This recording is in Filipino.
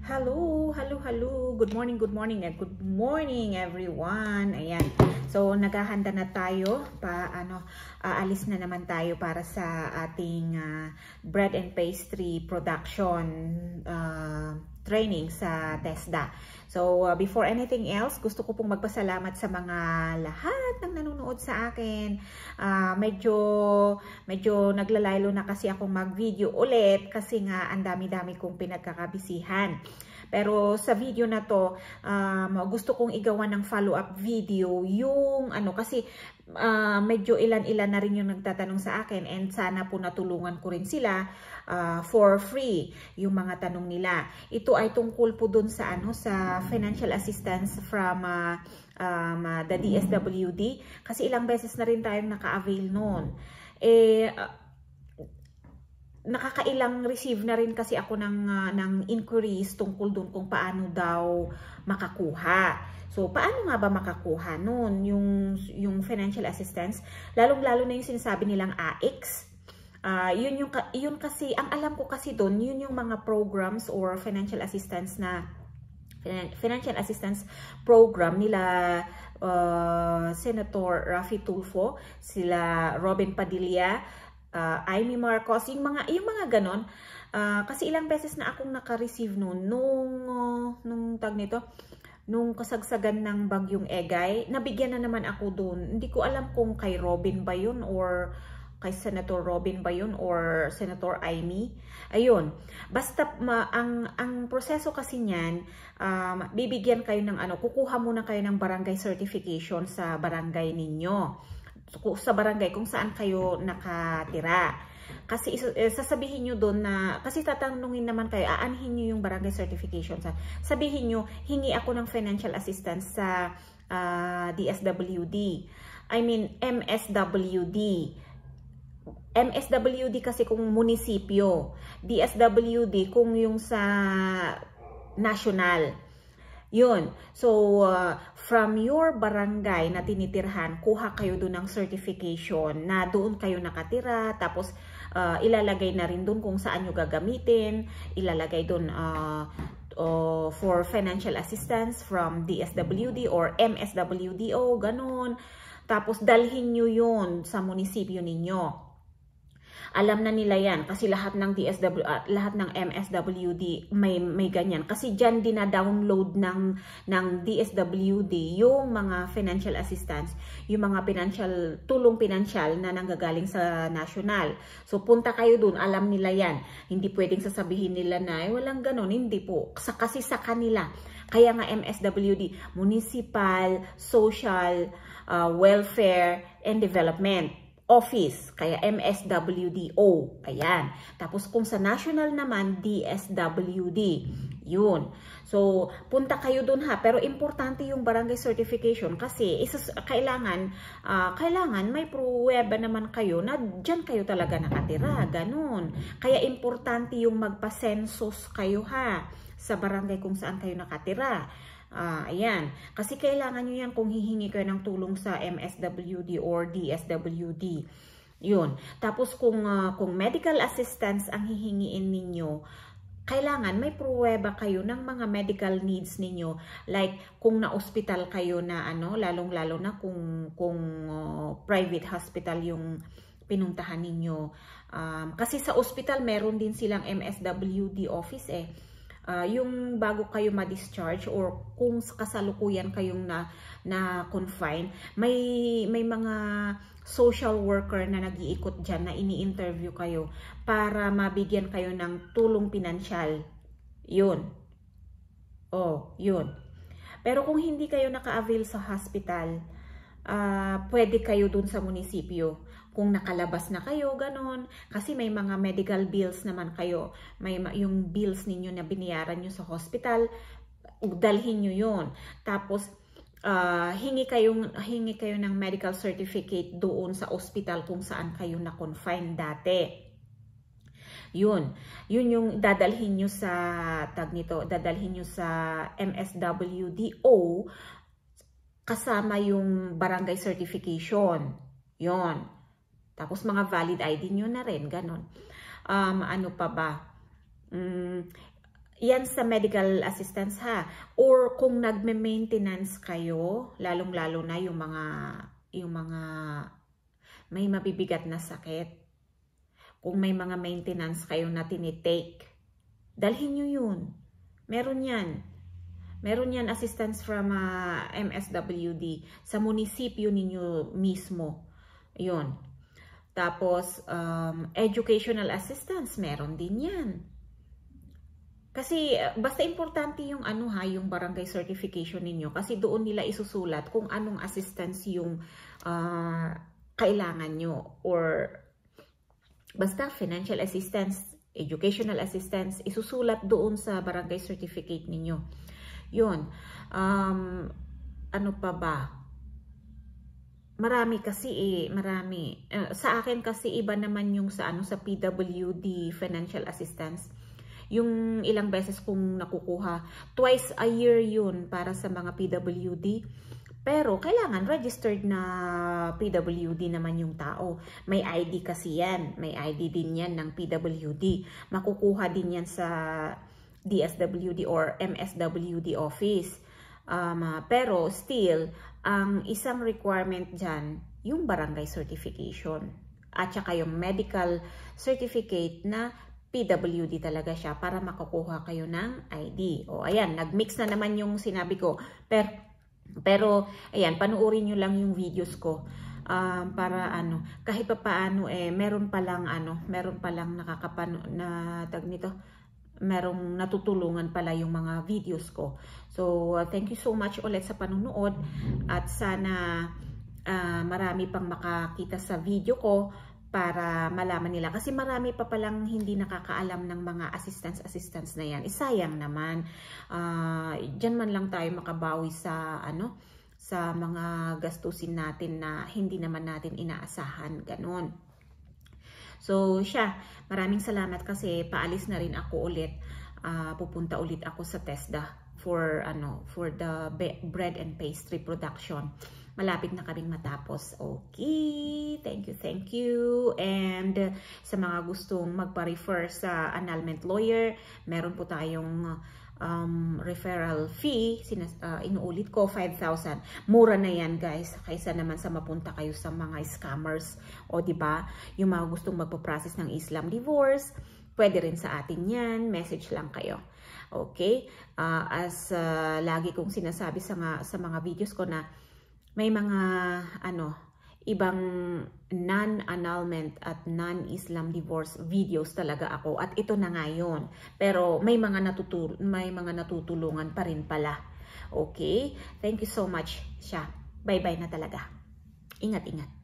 Hello. Good morning everyone. Ayan. So naghahanda na tayo aalis na naman tayo para sa ating bread and pastry production training sa TESDA. So before anything else, gusto ko pong magpasalamat sa mga lahat ng nanonood sa akin. Medyo naglalaylo na kasi akong mag-video ulit kasi nga ang dami-dami kong pinagkakabisihan. Pero sa video na to, gusto kong igawa ng follow-up video yung kasi medyo ilan-ilan na rin yung nagtatanong sa akin and sana po natulungan ko rin sila for free yung mga tanong nila. Ito ay tungkol po dun sa sa financial assistance from the DSWD kasi ilang beses na rin tayong naka-avail noon. Nakakailang receive na rin kasi ako ng inquiries tungkol doon kung paano daw makakuha. So, paano nga ba makakuha noon yung financial assistance? Lalong-lalo na yung sinasabi nilang AIX. Yun kasi, ang alam ko kasi doon, yun yung mga programs or financial assistance program nila Senator Raffy Tulfo, sila Robin Padilla, Amy Marcos, yung mga ganon. Kasi ilang beses na akong naka-receive nung tag nito, nung kasagsagan ng bagyong Egay, nabigyan na naman ako doon. Hindi ko alam kung kay Robin ba yun or kay Senator Robin ba yun or Senator Amy. Ayun. Basta ang proseso kasi niyan, bibigyan kayo ng kukuha muna kayo ng barangay certification sa barangay ninyo. Sa barangay kung saan kayo nakatira. Kasi sasabihin nyo doon na, kasi tatanungin naman kayo, aanhin nyo yung barangay certification. Sabihin nyo, hingi ako ng financial assistance sa DSWD. I mean, MSWD. MSWD kasi kung munisipyo. DSWD kung yung sa national. Yun. So, from your barangay na tinitirhan, kuha kayo doon ng certification na doon kayo nakatira. Tapos, ilalagay na rin doon kung saan nyo gagamitin. Ilalagay doon for financial assistance from DSWD or MSWDO, ganun. Tapos, dalhin nyo yun sa munisipyo ninyo. Alam na nila yan kasi lahat ng lahat ng MSWD may ganyan. Kasi diyan dina-download ng DSWD yung mga financial assistance, yung mga tulong pinansyal na nanggagaling sa national. So punta kayo dun, alam nila yan. Hindi pwedeng sasabihin nila na walang ganun, hindi po. Kasi sa kanila. Kaya nga MSWD, Municipal Social Welfare and Development Office, kaya MSWDO, ayan. Tapos kung sa national naman, DSWD, yun. So, punta kayo dun ha, pero importante yung barangay certification kasi kailangan may pruweba naman kayo na dyan kayo talaga nakatira, ganun. Kaya importante yung magpa-census kayo ha, sa barangay kung saan kayo nakatira. Ayan. Kasi kailangan nyo yan kung hihingi kayo ng tulong sa MSWD or DSWD. Yun. Tapos kung medical assistance ang hihingiin ninyo, kailangan may pruweba kayo ng mga medical needs ninyo. Like kung na-hospital kayo na lalong-lalo na kung private hospital yung pinuntahan ninyo. Kasi sa hospital meron din silang MSWD office yung bago kayo ma-discharge or kung kasalukuyan kayong na-confine, may mga social worker na nag-iikot dyan na ini-interview kayo para mabigyan kayo ng tulong pinansyal. Yun. Yun. Pero kung hindi kayo naka-avail sa hospital, pwede kayo dun sa munisipyo. Kung nakalabas na kayo, ganon. Kasi may mga medical bills naman kayo. May yung bills ninyo na biniyaran nyo sa hospital, dalhin nyo yun. Tapos, hingi kayo ng medical certificate doon sa hospital kung saan kayo na-confine dati. Yun yung dadalhin nyo sa dadalhin nyo sa MSWDO kasama yung barangay certification. Yun. Tapos mga valid ID nyo na rin, ganon. Ano pa ba? yan sa medical assistance ha. Or kung nagme-maintenance kayo, lalong-lalo na yung mga may mabibigat na sakit. Kung may mga maintenance kayo na tinitake, dalhin nyo yun. Meron yan. Meron yan assistance from MSWD sa munisipyo ninyo mismo. Yun. Tapos, educational assistance, meron din yan. Kasi, basta importante yung yung barangay certification ninyo. Kasi doon nila isusulat kung anong assistance yung kailangan nyo. Or, basta financial assistance, educational assistance, isusulat doon sa barangay certificate ninyo. Yun. Ano pa ba? Marami kasi marami. Sa akin kasi iba naman yung sa PWD financial assistance. Yung ilang beses kong nakukuha, twice a year yun para sa mga PWD. Pero kailangan registered na PWD naman yung tao. May ID kasi yan. May ID din yan ng PWD. Makukuha din yan sa DSWD or MSWD office. Pero still, ang isang requirement dyan, yung barangay certification. At saka yung medical certificate na PWD talaga siya para makukuha kayo ng ID. O ayan, nagmix na naman yung sinabi ko. Pero ayan, panuorin nyo lang yung videos ko para kahit pa paano meron palang merong natutulungan pala yung mga videos ko. So thank you so much ulit sa panunood at sana marami pang makakita sa video ko para malaman nila. Kasi marami pa palang hindi nakakaalam ng mga assistance na yan. Sayang naman. Diyan man lang tayo makabawi sa sa mga gastusin natin na hindi naman natin inaasahan. Ganon. So maraming salamat kasi paalis na rin ako ulit. Pupunta ulit ako sa TESDA for the bread and pastry production. Malapit na kaming matapos. Okay, thank you. And sa mga gustong magpa-refer sa annulment lawyer, meron po tayong referral fee. Inuulit ko, 5,000. Mura na yan guys, kaysa naman sa mapunta kayo sa mga scammers. O diba, yung mga gustong magpa-process ng Islam divorce, pwede rin sa atin yan. Message lang kayo. Okay? As lagi kong sinasabi sa mga videos ko na may mga ibang non-annulment at non-Islam divorce videos talaga ako at ito na ngayon. Pero may mga natutulungan pa rin pala. Okay? Thank you so much. Bye-bye na talaga. Ingat-ingat.